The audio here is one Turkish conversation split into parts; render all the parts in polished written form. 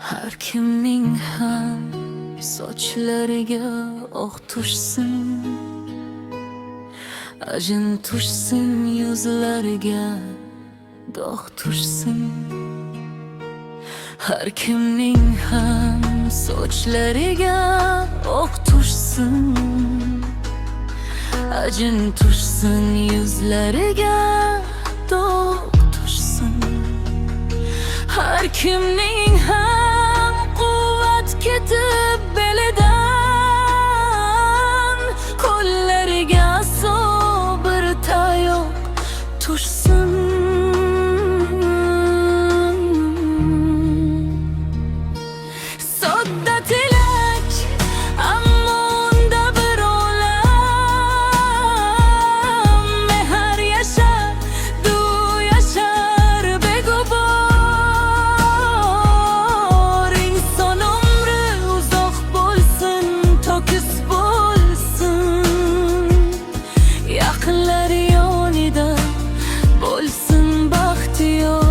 Har kimning ham sochlariga oq tushsin, ajin tushsin, yuzlariga dog' tushsin. Har kimning ham sochlariga oq tushsin, ajin tushsin, yuzlariga dog' tushsin. Har kimning ham quvvat ketib belidan, qo'llariga sabr tayoq tushsin. Sodda tilak, ammo unda bir olam mehr yashar, du yashar begubor. Inson umri uzoq bo'lsin, to'kis bo'lsin, yaqinlari yonida bo'lsin baxtiyor.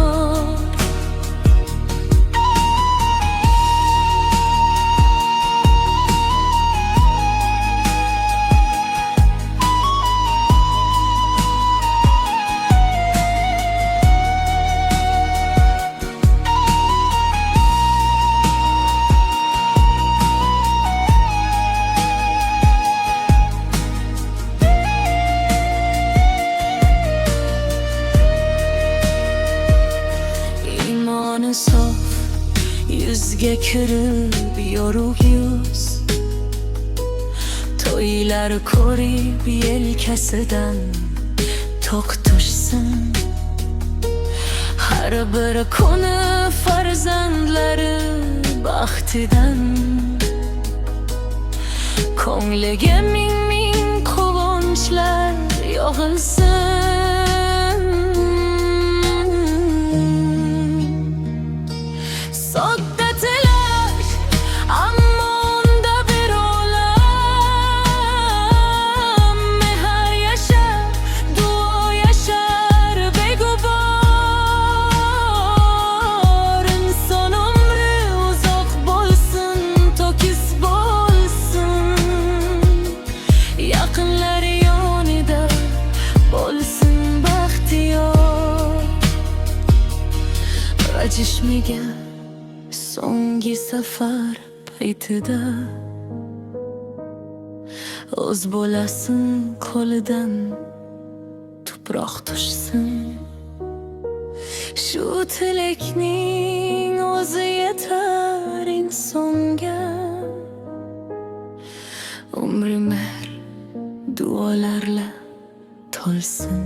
İmanı saf, yüzge kirib yorug' yuz, to'ylar ko'rib yelkasidan tok tushsin. Har bir kuni farzandlari baxtidan, ko'ngliga ming quvonchlar yog'ilsin. Sodda tilak, ammo unda bir olam mehr yashar, duo yashar begubor. Inson umri uzoq bo'lsin, to'kis bo'lsin, yaqinlari yonida bo'lsin baxtiyor. Rajishmagan so'nggi safar paytida o'z bolasin qo'lidan tuproq tushsin. Shu tilakning o'zi yetar insonga, umri mehr duolarla to'lsin.